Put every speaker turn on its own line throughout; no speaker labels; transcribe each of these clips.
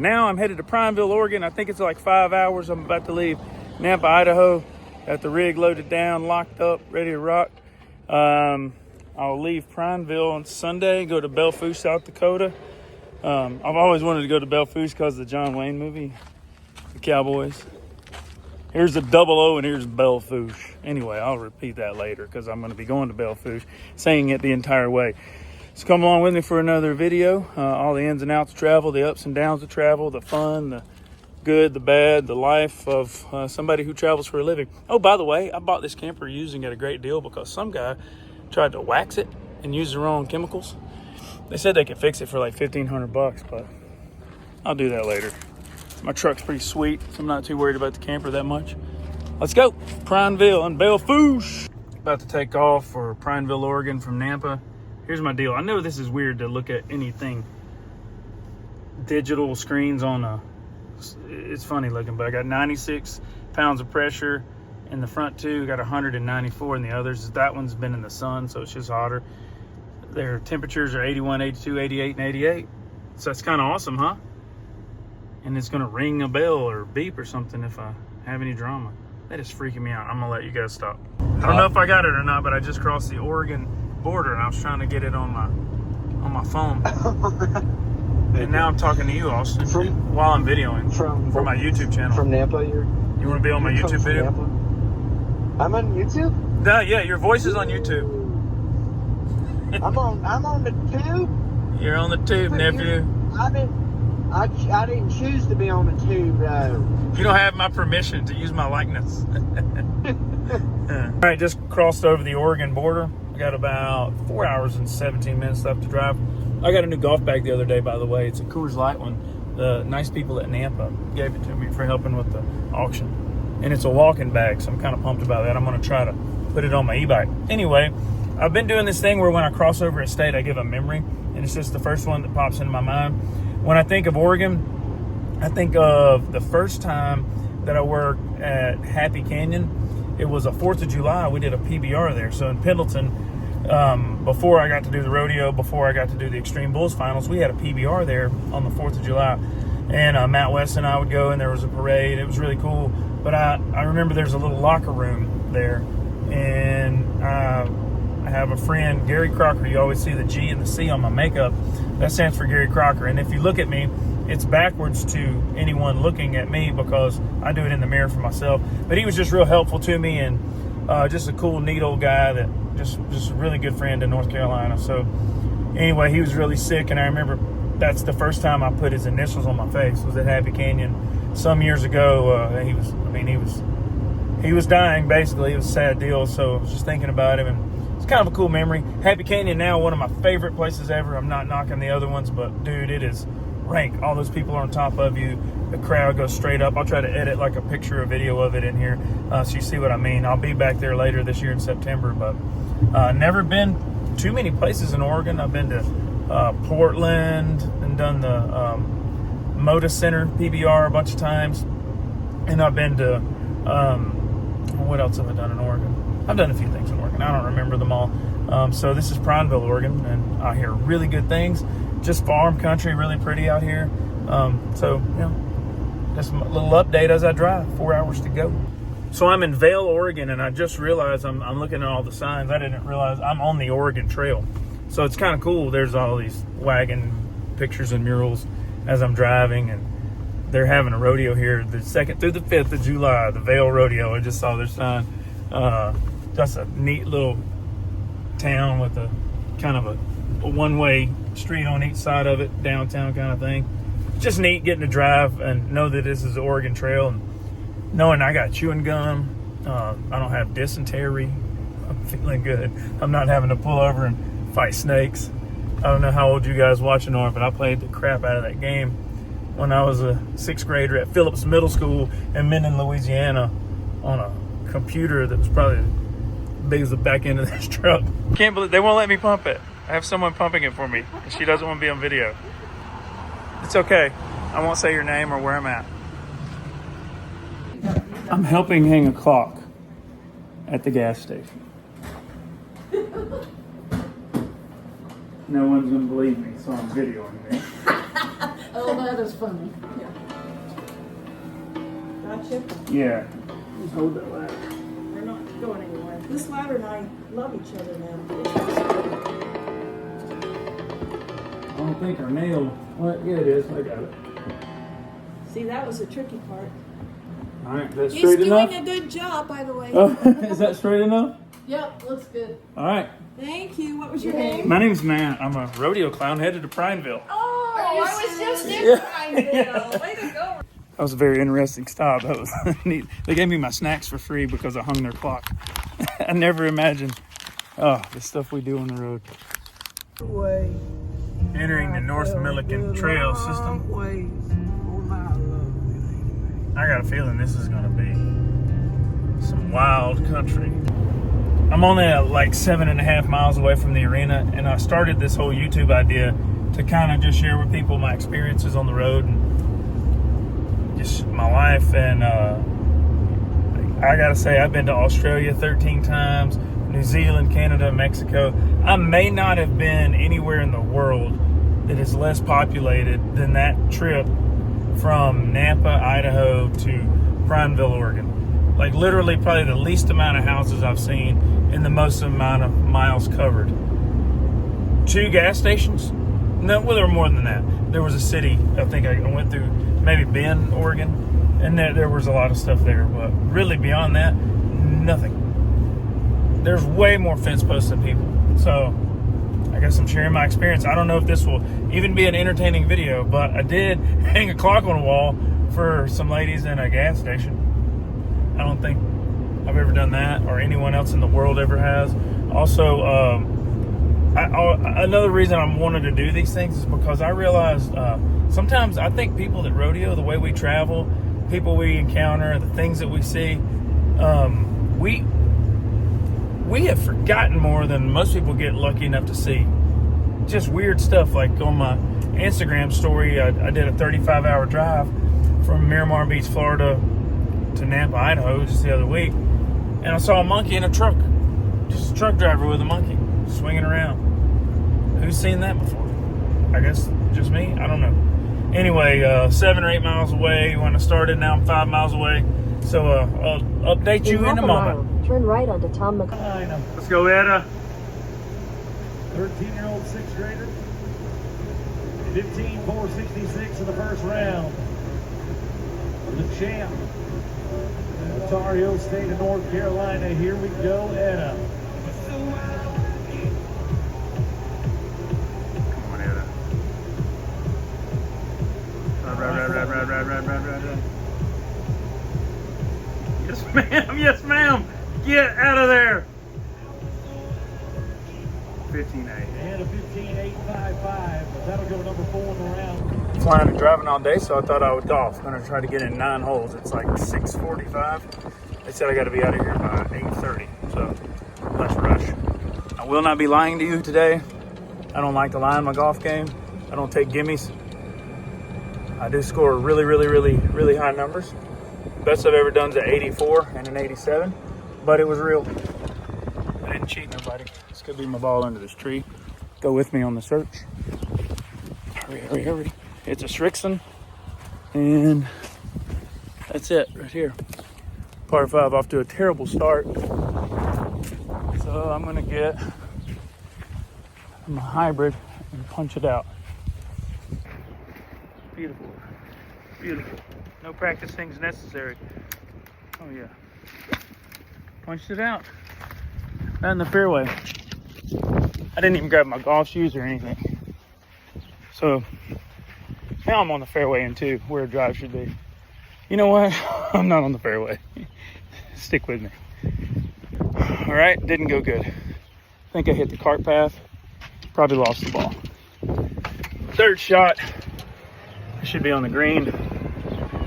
Now I'm headed to Prineville, Oregon. I think it's like 5 hours. I'm about to leave Nampa, Idaho. Got the rig loaded down, locked up, ready to rock. I'll leave Prineville on Sunday, go to Belfouche, South Dakota. I've always wanted to go to Belfouche because of the John Wayne movie, the Cowboys. Here's the 00 and here's Belfouche. Anyway, I'll repeat that later because I'm going to be going to Belfouche, saying it the entire way. So come along with me for another video. All the ins and outs of travel, the ups and downs of travel, the fun, the good, the bad, the life of somebody who travels for a living. Oh, by the way, I bought this camper using it a great deal because some guy tried to wax it and use the wrong chemicals. They said they could fix it for like $1,500, but I'll do that later. My truck's pretty sweet, so I'm not too worried about the camper that much. Let's go. Prineville and Belfouche. About to take off for Prineville, Oregon from Nampa. Here's my deal. I know this is weird to look at anything digital screens on a, it's funny looking, but I got 96 pounds of pressure in the front two, got 194 in the others. That one's been in the sun, so it's just hotter. Their temperatures are 81, 82, 88, and 88. So that's kind of awesome, huh? And it's gonna ring a bell or beep or something if I have any drama. That is freaking me out. I'm gonna let you guys stop. I don't know if I got it or not, but I just crossed the Oregon border and I was trying to get it on my phone. And now I'm talking to you, Austin, while I'm videoing for my YouTube channel.
From Nampa,
you want to be on my YouTube video?
Nampa? I'm on YouTube?
Yeah, your voice is on YouTube.
I'm on the tube?
You're on the tube, nephew.
I didn't choose to be on the tube, though.
You don't have my permission to use my likeness. All right, just crossed over the Oregon border. I got about 4 hours and 17 minutes left to drive. I got a new golf bag the other day, by the way. It's a Coors Light one. The nice people at Nampa gave it to me for helping with the auction. And it's a walking bag, so I'm kind of pumped about that. I'm going to try to put it on my e-bike. Anyway, I've been doing this thing where when I cross over a state, I give a memory. And it's just the first one that pops into my mind. When I think of Oregon, I think of the first time that I worked at Happy Canyon. It was a 4th of July. We did a PBR there. So in Pendleton, before I got to do the rodeo, before I got to do the Extreme Bulls finals, we had a PBR there on the 4th of July. And Matt West and I would go, and there was a parade. It was really cool. But I remember there's a little locker room there. And I have a friend, Gary Crocker. You always see the G and the C on my makeup. That stands for Gary Crocker. And if you look at me, it's backwards to anyone looking at me because I do it in the mirror for myself. But he was just real helpful to me and just a cool, neat old guy that just a really good friend in North Carolina. So anyway, he was really sick, and I remember that's the first time I put his initials on my face. Was at Happy Canyon some years ago. He was dying basically. It was a sad deal. So I was just thinking about him, and it's kind of a cool memory. Happy Canyon now one of my favorite places ever. I'm not knocking the other ones, but dude, it is rank. All those people are on top of you. The crowd goes straight up. I'll try to edit like a picture or video of it in here so you see what I mean. I'll be back there later this year in September, but never been too many places in Oregon. I've been to Portland and done the Moda Center PBR a bunch of times, and I've been to what else have I done in Oregon? I've done a few things in Oregon. I don't remember them all. So this is Prineville, Oregon, and I hear really good things. Just farm country, really pretty out here. So, you know, just a little update as I drive. 4 hours to go. So I'm in Vail, Oregon, and I just realized I'm looking at all the signs. I didn't realize I'm on the Oregon Trail. So it's kind of cool. There's all these wagon pictures and murals as I'm driving, and they're having a rodeo here the 2nd through the 5th of July, the Vail Rodeo. I just saw their sign. That's a neat little town with a kind of a one-way street on each side of it, downtown kind of thing. Just neat getting to drive and know that this is the Oregon Trail, and knowing I got chewing gum. I don't have dysentery. I'm feeling good. I'm not having to pull over and fight snakes. I don't know how old you guys watching are, but I played the crap out of that game when I was a 6th grader at Phillips Middle School in Minden, Louisiana, on a computer that was probably as big as the back end of this truck. Can't believe they won't let me pump it. I have someone pumping it for me. She doesn't want to be on video. It's okay. I won't say your name or where I'm at. I'm helping hang a clock at the gas station. No one's going to believe me, so I'm videoing me.
Oh, that is funny.
Gotcha.
Yeah. Just hold that ladder.
We're not going anywhere. This ladder and I love each other now.
I don't think our nail. Well, yeah, it is. I got it.
See, that was the tricky part.
All right, that's
He's
straight
doing
enough.
a good job, by the way.
Oh, is that straight enough?
Yep, looks good.
All right.
Thank you. What was your name?
My name's Matt. I'm a rodeo clown headed to Prineville.
Oh, I was just in
Yeah.
Prineville. Way to go.
That was a very interesting stop. That was neat. They gave me my snacks for free because I hung their clock. I never imagined, the stuff we do on the road. Entering the North Milliken Trail system. I got a feeling this is going to be some wild country. I'm only like 7.5 miles away from the arena, and I started this whole YouTube idea to kind of just share with people my experiences on the road and just my life. And I gotta say, I've been to Australia 13 times, New Zealand, Canada, Mexico. I may not have been anywhere in the world that is less populated than that trip from Nampa, Idaho to Prineville, Oregon. Like literally probably the least amount of houses I've seen and the most amount of miles covered. 2 gas stations? No, well, there were more than that. There was a city, I think I went through, maybe Bend, Oregon, and there was a lot of stuff there. But really beyond that, nothing. There's way more fence posts than people. So I guess I'm sharing my experience. I don't know if this will even be an entertaining video, but I did hang a clock on a wall for some ladies in a gas station. I don't think I've ever done that, or anyone else in the world ever has. Also, another reason I'm wanting to do these things is because I realized sometimes I think people that rodeo, the way we travel, people we encounter, the things that we see, we have forgotten more than most people get lucky enough to see. Just weird stuff. Like on my Instagram story, I did a 35-hour drive from Miramar Beach, Florida to Nampa, Idaho just the other week, and I saw a monkey in a truck. Just a truck driver with a monkey swinging around. Who's seen that before? I guess just me? I don't know. Anyway, 7 or 8 miles away when I started. Now I'm 5 miles away. So I'll update you in a moment.
Turn right onto Tom McCall.
Let's go, Etta.
13-year-old 6th grader. 15.466 in the first round. The champ. Ontario State of North Carolina. Here we go, Etta.
Come on, Etta. Right. Yes, ma'am. Yes, ma'am. Get out of there. 15-8.
And a 15.855. That'll go number 4 in the round.
Flying and driving all day, so I thought I would golf. Gonna try to get in 9 holes. It's like 6:45. They said I got to be out of here by 8:30, so let's rush. I will not be lying to you today. I don't like to lie in my golf game. I don't take gimmies. I do score really high numbers. Best I've ever done is an 84 and an 87, but it was real. I didn't cheat nobody. This could be my ball under this tree. Go with me on the search. Hurry. It's a Shrixon, and that's it right here. Par 5 off to a terrible start. So I'm gonna get a hybrid and punch it out. Beautiful. No practice things necessary. Oh yeah. Punched it out. Not in the fairway. I didn't even grab my golf shoes or anything. So now I'm on the fairway in 2, where a drive should be. You know what? I'm not on the fairway. Stick with me. All right, didn't go good. I think I hit the cart path. Probably lost the ball. 3rd shot. I should be on the green.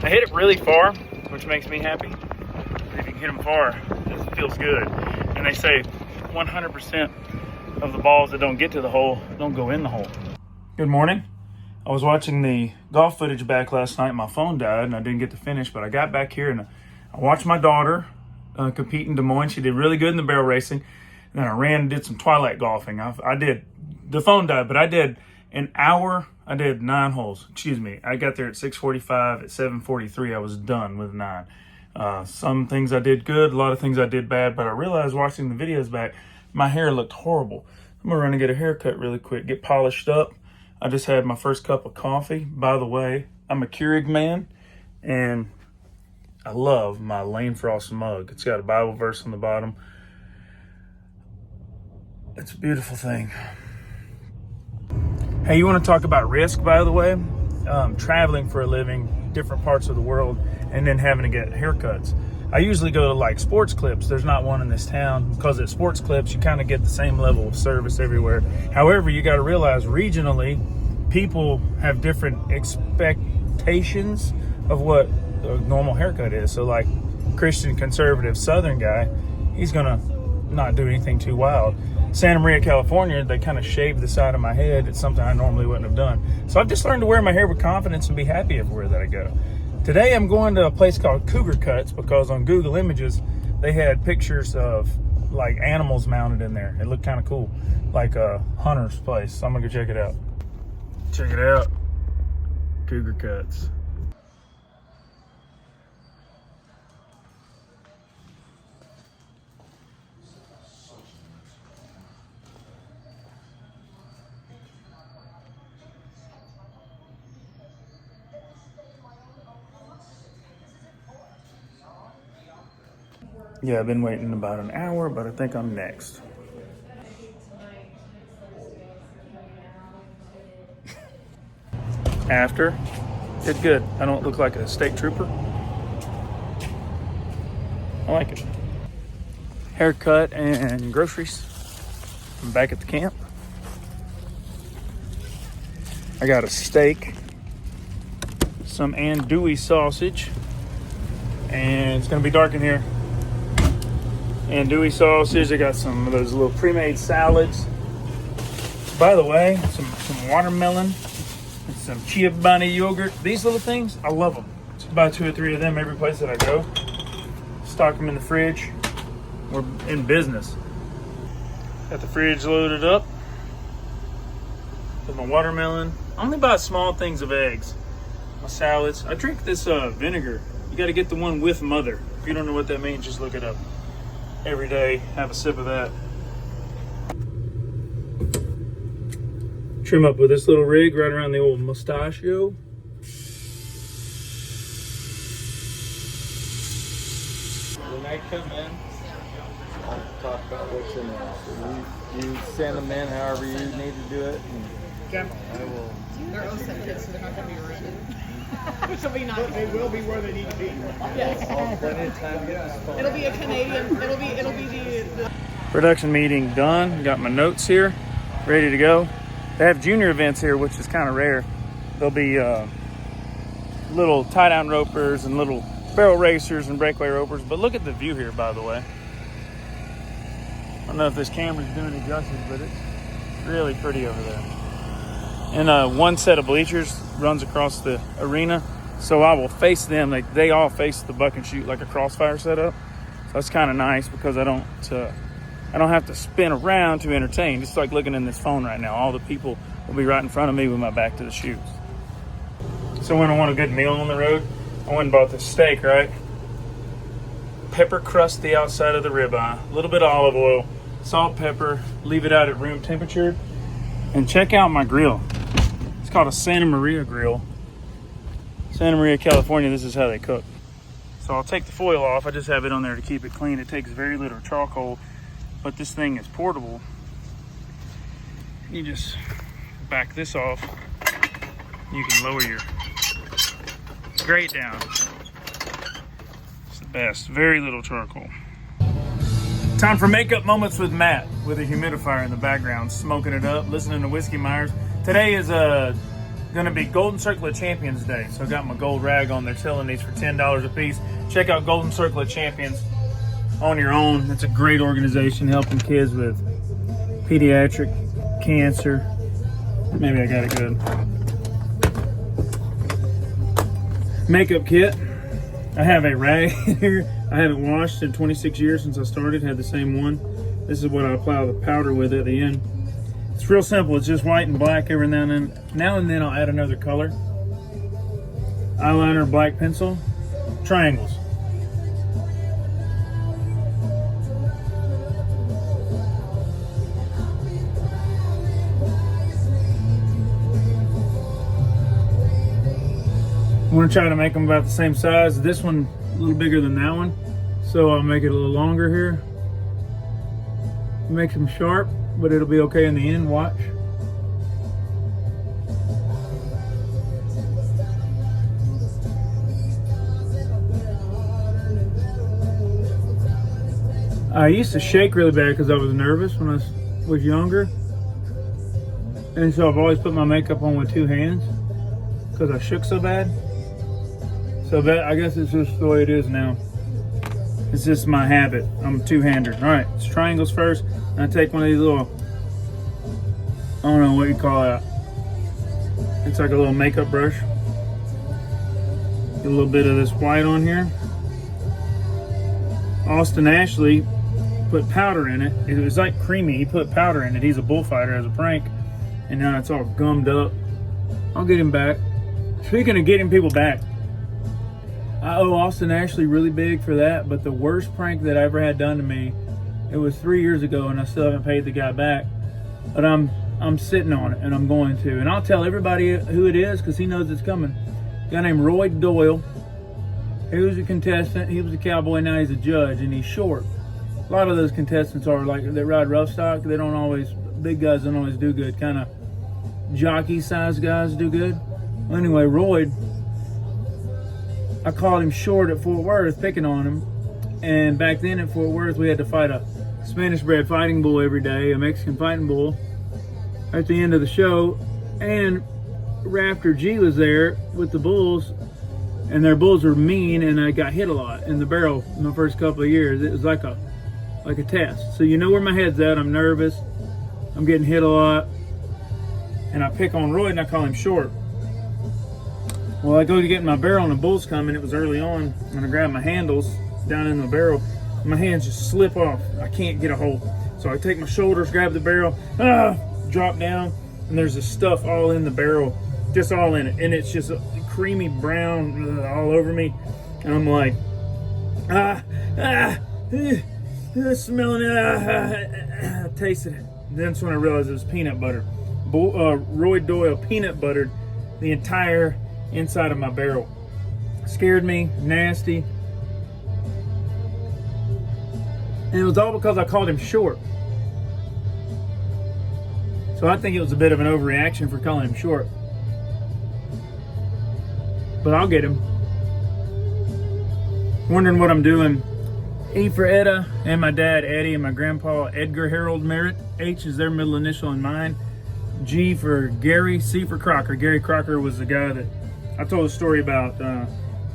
I hit it really far, which makes me happy. If you can hit them far, it feels good. And they say 100% of the balls that don't get to the hole don't go in the hole. Good morning. I was watching the golf footage back last night. My phone died and I didn't get to finish, but I got back here and I watched my daughter compete in Des Moines. She did really good in the barrel racing. And then I ran and did some twilight golfing. I did, the phone died, but I did An hour, I did 9 holes. Excuse me. I got there at 6:45. At 7:43, I was done with 9. Some things I did good, a lot of things I did bad, but I realized watching the videos back, my hair looked horrible. I'm gonna run and get a haircut really quick, get polished up. I just had my first cup of coffee. By the way, I'm a Keurig man, and I love my Lane Frost mug. It's got a Bible verse on the bottom. It's a beautiful thing. Hey, you want to talk about risk, by the way? Traveling for a living, different parts of the world, and then having to get haircuts. I usually go to like Sports Clips. There's not one in this town, because at Sports Clips, you kind of get the same level of service everywhere. However, you got to realize regionally, people have different expectations of what a normal haircut is. So like Christian, conservative, Southern guy, he's going to not do anything too wild. Santa Maria, California, they kind of shaved the side of my head. It's something I normally wouldn't have done. So I've just learned to wear my hair with confidence and be happy everywhere that I go. Today I'm going to a place called Cougar Cuts, because on Google Images, they had pictures of like animals mounted in there. It looked kind of cool, like a hunter's place. So I'm gonna go check it out. Check it out, Cougar Cuts. Yeah, I've been waiting about an hour, but I think I'm next. After, did good. I don't look like a state trooper. I like it. Haircut and groceries. I'm back at the camp. I got a steak, some andouille sausage, and it's gonna be dark in here. Andouille sausage. I got some of those little pre-made salads. By the way, some watermelon and some chia bunny yogurt. These little things, I love them. Just buy 2 or 3 of them every place that I go. Stock them in the fridge. We're in business. Got the fridge loaded up with my watermelon. I only buy small things of eggs. My salads. I drink this vinegar. You got to get the one with mother. If you don't know what that means, just look it up. Every day, have a sip of that. Trim up with this little rig right around the old mustachio.
When I come in, I'll talk about what's in there. You send them in however you need to do it. And I will.
They're OSEP kids, so they're not going to be around. Which will be nice.
But they will be where they need to be.
Yes.
I'll plenty of time to get this phone.
It'll be a Canadian. It'll be the
Production meeting done. Got my notes here, ready to go. They have junior events here, which is kind of rare. There'll be little tie-down ropers and little barrel racers and breakaway ropers. But look at the view here, by the way. I don't know if this camera's doing it justice, but it's really pretty over there. And one set of bleachers runs across the arena, so I will face them. They all face the buck and shoot like a crossfire setup. So that's kind of nice, because I don't have to spin around to entertain. Just like looking in this phone right now, all the people will be right in front of me with my back to the shoots. So when I want a good meal on the road, I went and bought this steak, right? Pepper crust the outside of the ribeye, a little bit of olive oil, salt, pepper, leave it out at room temperature, and check out my grill. It's called a Santa Maria grill. Santa Maria, California, this is how they cook. So I'll take the foil off. I just have it on there to keep it clean. It takes very little charcoal, but this thing is portable. You just back this off. You can lower your grate down. It's the best. Very little charcoal. Time for makeup moments with Matt, with a humidifier in the background, smoking it up, listening to Whiskey Myers. Today is going to be Golden Circle of Champions Day, so I got my gold rag on. They're selling these for $10 a piece. Check out Golden Circle of Champions on your own. It's a great organization helping kids with pediatric cancer. Maybe I got it good. Makeup kit. I have a rag here. I haven't washed in 26 years since I started. Had the same one. This is what I apply the powder with at the end. It's real simple. It's just white and black every now and then. Now and then I'll add another color. Eyeliner, black pencil, triangles. I'm going to try to make them about the same size. This one a little bigger than that one, so I'll make it a little longer here. Make them sharp, but it'll be okay in the end. Watch. I used to shake really bad because I was nervous when I was younger, and so I've always put my makeup on with two hands because I shook so bad. So that, I guess it's just the way it is now. It's just my habit. I'm a two-hander. All right, it's triangles first. And I take one of these little, I don't know what you call that. It's like a little makeup brush. Get a little bit of this white on here. Austin Ashley put powder in it. It was like creamy. He put powder in it. He's a bullfighter as a prank. And now it's all gummed up. I'll get him back. Speaking of getting people back, I owe Austin Ashley really big for that, but the worst prank that I ever had done to me, it was 3 years ago, and I still haven't paid the guy back. But I'm sitting on it, and I'm going to. And I'll tell everybody who it is because he knows it's coming. A guy named Rodeo. He was a contestant. He was a cowboy. Now he's a judge, and he's short. A lot of those contestants are like, they ride rough stock. They don't always, big guys don't always do good. Kind of jockey-sized guys do good. Well, anyway, Royd, I called him short at Fort Worth, picking on him. And back then at Fort Worth, we had to fight a Spanish-bred fighting bull every day, a Mexican fighting bull, at the end of the show. And Raptor G was there with the bulls, and their bulls were mean, and I got hit a lot in the barrel in the first couple of years. It was like a test. So you know where my head's at. I'm nervous. I'm getting hit a lot. And I pick on Roy, and I call him short. Well, I go to get my barrel, and the bull's coming. It was early on, and I grab my handles down in the barrel. My hands just slip off. I can't get a hold. So I take my shoulders, grab the barrel, drop down, and there's this stuff all in the barrel, just all in it. And it's just a creamy brown all over me. And I'm like, smelling it, I tasted it. And that's when I realized it was peanut butter. Roy Doyle peanut buttered the entire inside of my barrel. Scared me, nasty. And it was all because I called him short. So I think it was a bit of an overreaction for calling him short. But I'll get him. Wondering what I'm doing. E for Etta, and my dad Eddie, and my grandpa Edgar Harold Merritt. H is their middle initial and mine. G for Gary, C for Crocker. Gary Crocker was the guy that I told a story about,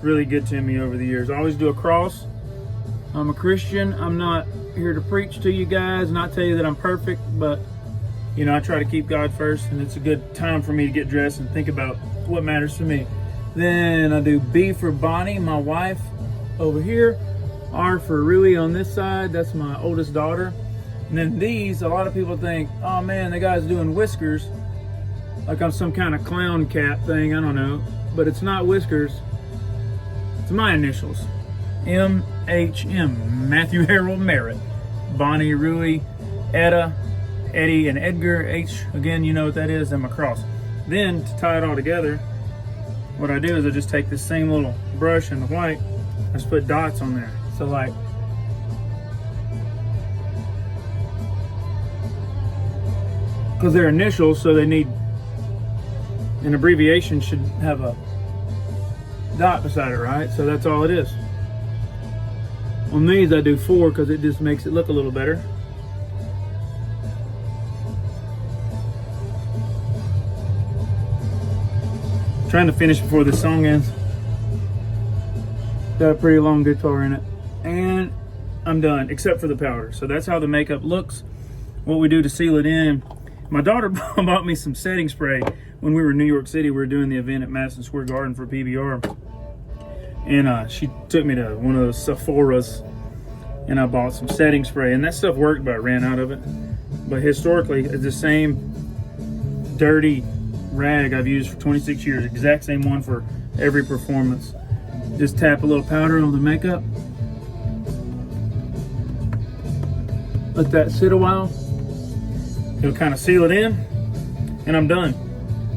really good to me over the years. I always do a cross. I'm a Christian. I'm not here to preach to you guys, not tell you that I'm perfect, but you know, I try to keep God first, and it's a good time for me to get dressed and think about what matters to me. Then I do B for Bonnie, my wife, over here. R for Rui on this side. That's my oldest daughter. And then these, a lot of people think, oh man, the guy's doing whiskers, like I'm some kind of clown cat thing, I don't know. But it's not whiskers. It's my initials. M-H-M, Matthew Harold Merritt. Bonnie, Rui, Etta, Eddie, and Edgar. H, again, you know what that is, and my cross. Then, to tie it all together, what I do is I just take this same little brush in the white, I just put dots on there. So like, because they're initials, so they need, an abbreviation should have a dot beside it, right? So that's all it is. On these I do 4 because it just makes it look a little better. Trying to finish before this song ends. Got a pretty long guitar in it. And I'm done, except for the powder. So that's how the makeup looks. What we do to seal it in. My daughter bought me some setting spray when we were in New York City. We were doing the event at Madison Square Garden for PBR. And she took me to one of those Sephora's, and I bought some setting spray. And that stuff worked, but I ran out of it. but historically it's the same dirty rag I've used for 26 years. Exact same one for every performance. Just tap a little powder on the makeup. Let that sit a while. It'll kind of seal it in, and I'm done.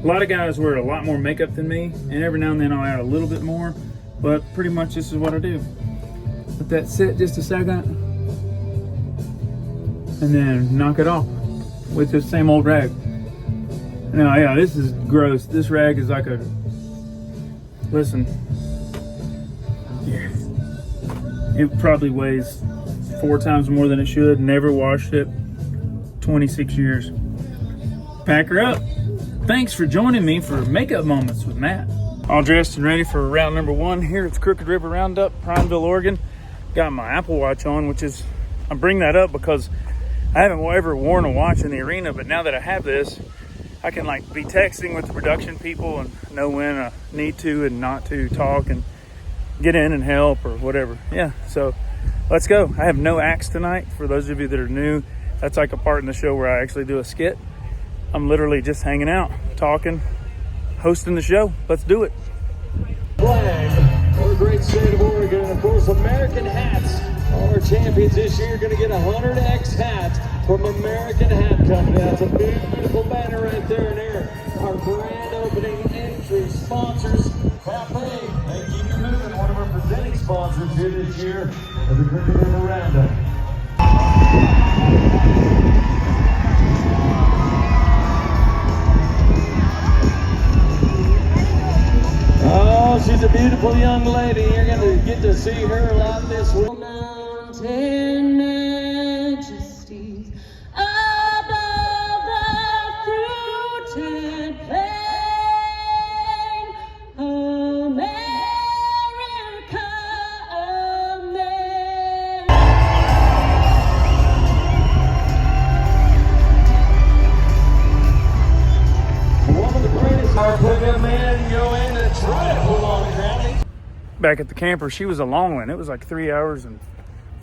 A lot of guys wear a lot more makeup than me, and every now and then I'll add a little bit more, but pretty much this is what I do. Let that sit just a second, and then knock it off with this same old rag. Now, yeah, this is gross. This rag is like a, listen, yeah, it probably weighs 4 times more than it should. Never washed it. 26 years. Pack her up. Thanks for joining me for Makeup Moments with Matt. All dressed and ready for round number 1 here at the Crooked River Roundup, Prineville, Oregon. Got my Apple Watch on, which is, I bring that up because I haven't ever worn a watch in the arena, but now that I have this, I can like be texting with the production people and know when I need to and not to talk and get in and help or whatever. Yeah, so let's go. I have no acts tonight. For those of you that are new, that's like a part in the show where I actually do a skit. I'm literally just hanging out, talking, hosting the show. Let's do it.
Flag for the great state of Oregon, and of course American hats. All our champions this year are going to get 100X hats from American Hat Company. That's a beautiful banner right there, and there our grand opening entry sponsors. Cafe, they keep you moving. One of our presenting sponsors here this year of the Crooked River Roundup. Oh, she's a beautiful young lady. You're going to get to see her a lot this week.
Mountain majesties above the fruited plain, America, America.
One of the greatest pickup man go in and try to pull on the ground.
Back at the camper, she was a long one. It was like 3 hours and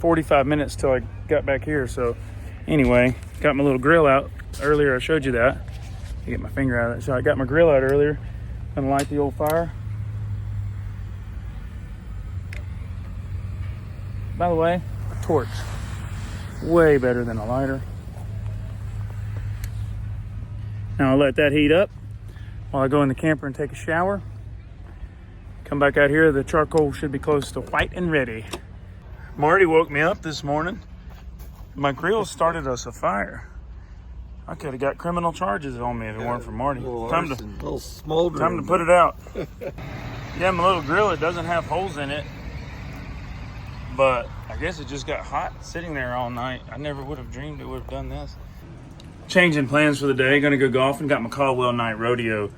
45 minutes till I got back here. So anyway, got my little grill out earlier. I showed you that. I get my finger out of it. So I got my grill out earlier. Gonna light the old fire. By the way, a torch. Way better than a lighter. Now I'll let that heat up while I go in the camper and take a shower. Come back out here, the charcoal should be close to white and ready. Marty woke me up this morning. My grill started us a fire. I could have got criminal charges on me if it weren't for Marty. Time to put it out. Yeah, my little grill, it doesn't have holes in it, but I guess it just got hot sitting there all night. I never would have dreamed it would have done this. Changing plans for the day. Gonna go golfing. Got my Caldwell Night Rodeo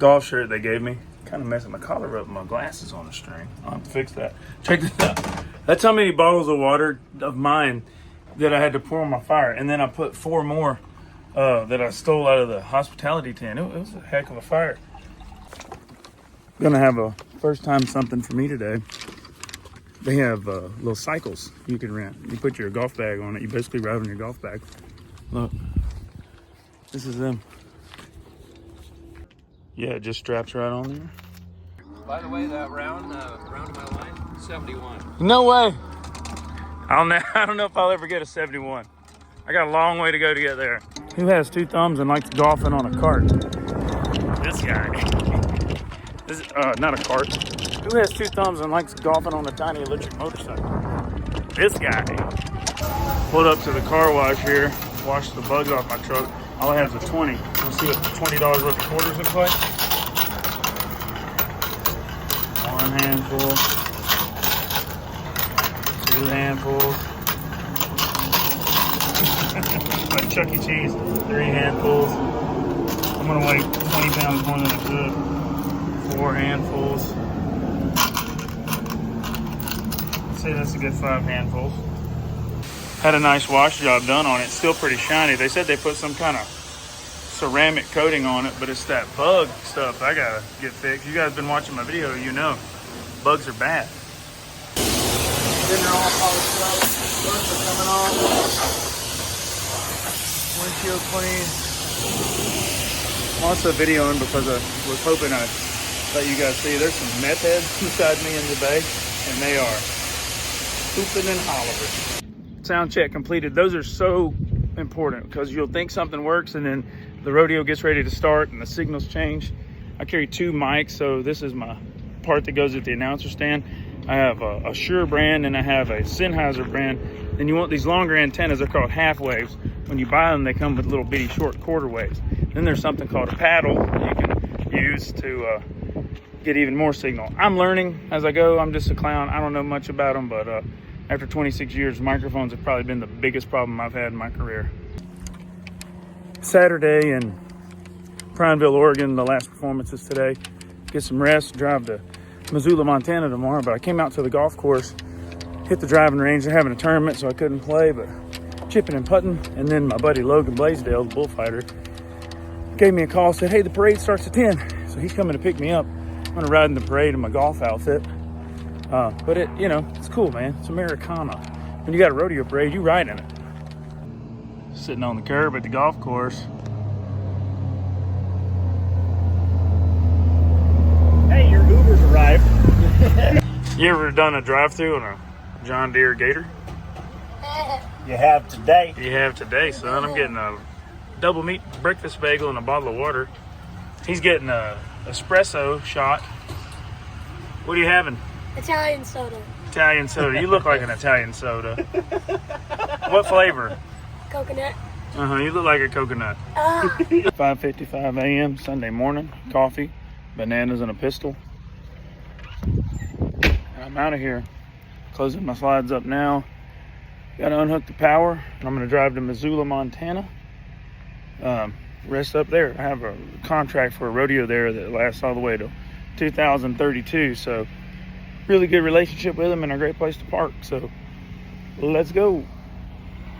golf shirt they gave me. Kind of messing my collar up, my glasses on the string. I'll have to fix that. Check this out. That's how many bottles of water of mine that I had to pour on my fire. And then I put 4 more that I stole out of the hospitality tent. It was a heck of a fire. Gonna have a first time something for me today. They have little cycles you can rent. You put your golf bag on it. You basically ride on your golf bag. Look, this is them. Yeah, it just straps right on there.
By the way, that round of my line, 71.
No way. I don't know if I'll ever get a 71. I got a long way to go to get there. Who has 2 thumbs and likes golfing on a cart? This guy. This is, not a cart. Who has 2 thumbs and likes golfing on a tiny electric motorcycle? This guy. Pulled up to the car wash here, washed the bugs off my truck. All I have is a 20. Let's see what $20 worth of quarters look like. 1 handful. 2 handfuls. Like Chuck E. Cheese. 3 handfuls. I'm gonna weigh 20 pounds more than I could. 4 handfuls. I'd say that's a good 5 handfuls. Had a nice wash job done on it. Still pretty shiny. They said they put some kind of ceramic coating on it, but it's that bug stuff I gotta get fixed. You guys been watching my video, you know. Bugs are bad. Then they're all polished up. Bugs are coming off. windshield clean. I'm also videoing because I was hoping I'd let you guys see. There's some meth heads beside me in the bay, and they are hooping and hollering. Sound check completed. Those are so important because you'll think something works and then the rodeo gets ready to start and the signals change. I carry 2 mics, so this is my part that goes at the announcer stand. I have a Shure brand and I have a Sennheiser brand. Then you want these longer antennas, they're called half waves. When you buy them, they come with little bitty short quarter waves. Then there's something called a paddle that you can use to get even more signal. I'm learning as I go. I'm just a clown. I don't know much about them, but after 26 years, microphones have probably been the biggest problem I've had in my career. Saturday in Prineville, Oregon, the last performance is today. Get some rest, drive to Missoula, Montana tomorrow, but I came out to the golf course, hit the driving range. They're having a tournament, so I couldn't play, but chipping and putting. And then my buddy Logan Blaisdell, the bullfighter, gave me a call, said, hey, the parade starts at 10. So he's coming to pick me up. I'm gonna ride in the parade in my golf outfit. But it, you know, it's cool, man. It's Americana. When you got a rodeo parade, you ride in it. Sitting on the curb at the golf course. Hey, your Uber's arrived. You ever done a drive-through on a John Deere Gator?
You have today.
You have today, son. I'm getting a double meat breakfast bagel and a bottle of water. He's getting a espresso shot. What are you having?
Italian soda.
Italian soda. You look like an Italian soda. What flavor?
Coconut.
You look like a coconut. 5:55 a.m. Sunday morning. Coffee, bananas, and a pistol. And I'm out of here. Closing my slides up now. Got to unhook the power. And I'm going to drive to Missoula, Montana. Rest up there. I have a contract for a rodeo there that lasts all the way to 2032. So really good relationship with them and a great place to park. So let's go.